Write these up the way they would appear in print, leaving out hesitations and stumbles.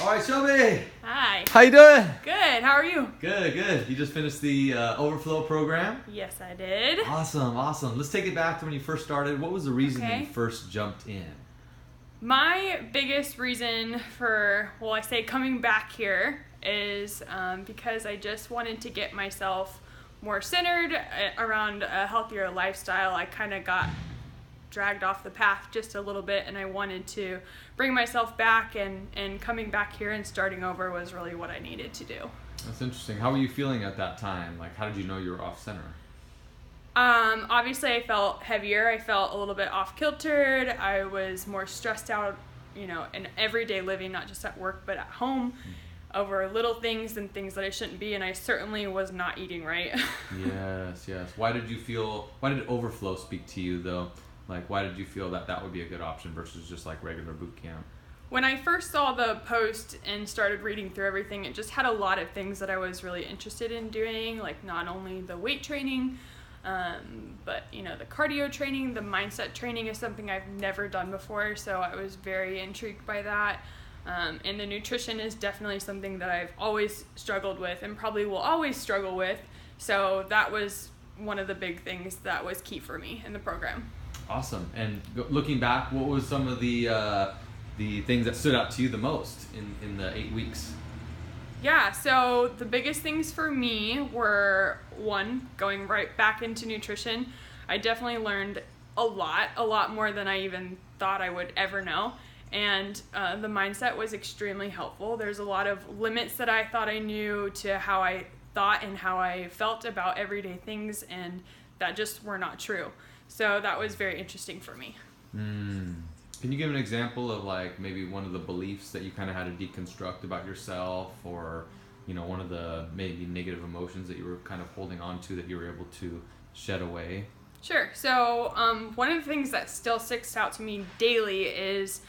All right, Shelby. Hi. How you doing? Good. How are you? Good. You just finished the Overflow program? Yes, I did. Awesome. Let's take it back to when you first started. What was the reason that you Okay. first jumped in? My biggest reason for, I say coming back here is because I just wanted to get myself more centered around a healthier lifestyle. I kind of got dragged off the path just a little bit, and I wanted to bring myself back, and coming back here and starting over was really what I needed to do. That's interesting. How were you feeling at that time? Like, how did you know you were off center? Obviously I felt heavier. I felt a little bit off kiltered. I was more stressed out, in everyday living, not just at work, but at home, over little things and things that I shouldn't be. And I certainly was not eating right. Yes. Why did Overflow speak to you though? Like, why did you feel that would be a good option versus just like regular boot camp? When I first saw the post and started reading through everything, it just had a lot of things that I was really interested in doing, like not only the weight training, but the cardio training, the mindset training is something I've never done before, so I was very intrigued by that. And the nutrition is definitely something that I've always struggled with and probably will always struggle with, so that was one of the big things that was key for me in the program. Awesome. And looking back, what was some of the things that stood out to you the most in the 8 weeks? Yeah, so the biggest things for me were, one, going right back into nutrition. I definitely learned a lot more than I even thought I would ever know. And the mindset was extremely helpful. There's a lot of limits that I thought I knew to how I thought and how I felt about everyday things, and that just were not true. So that was very interesting for me. Can you give an example of like maybe one of the beliefs that you kind of had to deconstruct about yourself, or one of the maybe negative emotions that you were kind of holding on to that you were able to shed away? Sure. So one of the things that still sticks out to me daily is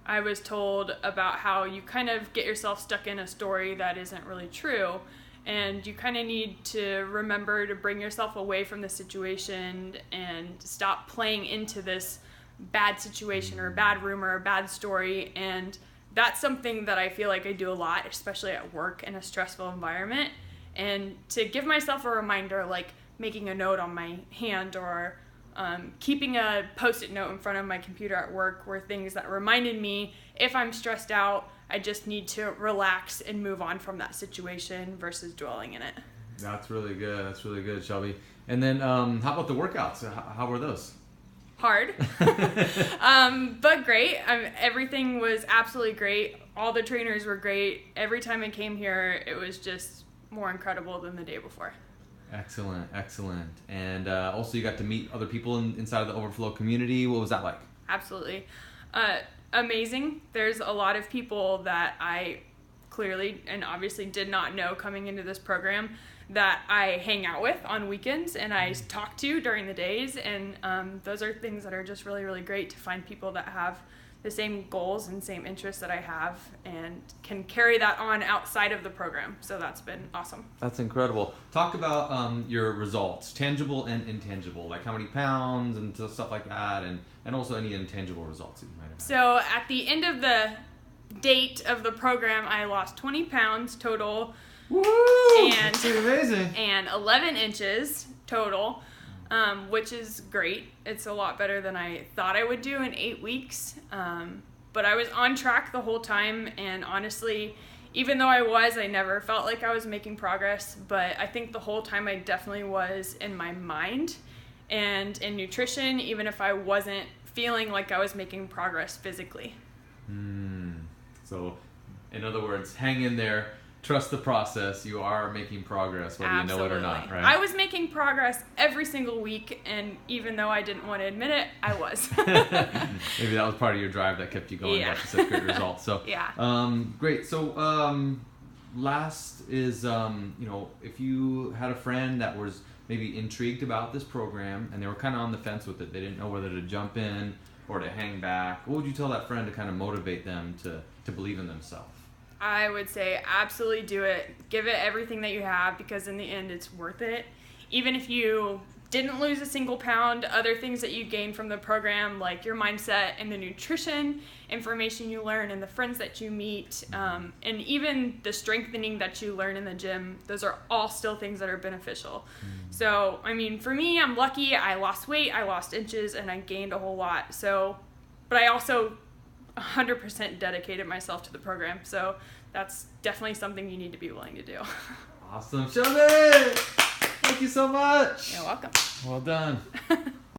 I was told about how you kind of get yourself stuck in a story that isn't really true. And you kind of need to remember to bring yourself away from the situation and stop playing into this bad situation or bad rumor or bad story. And that's something that I feel like I do a lot, especially at work in a stressful environment. And to give myself a reminder, like making a note on my hand or keeping a Post-it note in front of my computer at work were things that reminded me if I'm stressed out, I just need to relax and move on from that situation versus dwelling in it. That's really good, Shelby. And then how about the workouts? How were those? Hard, but great. Everything was absolutely great. All the trainers were great. Every time I came here, it was just more incredible than the day before. Excellent. And also you got to meet other people inside of the Overflow community. What was that like? Absolutely. Amazing. There's a lot of people that I clearly and obviously did not know coming into this program that I hang out with on weekends and I talk to during the days, and those are things that are just really, really great to find people that have the same goals and same interests that I have and can carry that on outside of the program. So that's been awesome. That's incredible. Talk about your results, tangible and intangible, like how many pounds and stuff like that, and also any intangible results that you might have had. So at the end of the date of the program, I lost 20 pounds total. Woo! And that's amazing. And 11 inches total, which is great. It's a lot better than I thought I would do in 8 weeks. But I was on track the whole time, and honestly, even though I never felt like I was making progress, but I think the whole time I definitely was in my mind and in nutrition, even if I wasn't feeling like I was making progress physically. So, in other words, hang in there. Trust the process. You are making progress, whether you know it or not, right? I was making progress every single week, and even though I didn't want to admit it, I was. Maybe that was part of your drive that kept you going back to such good results. So, yeah. Great. So, last is, if you had a friend that was maybe intrigued about this program and they were kind of on the fence with it, they didn't know whether to jump in or to hang back, what would you tell that friend to kind of motivate them to believe in themselves? I would say absolutely do it. Give it everything that you have, because in the end it's worth it. Even if you didn't lose a single pound. Other things that you gain from the program, like your mindset and the nutrition information you learn and the friends that you meet, and even the strengthening that you learn in the gym, those are all still things that are beneficial. So, I mean, for me, I'm lucky. I lost weight, I lost inches, and I gained a whole lot. So, but I also 100% dedicated myself to the program. So that's definitely something you need to be willing to do. Awesome. Shelby! Thank you so much. You're welcome. Well done.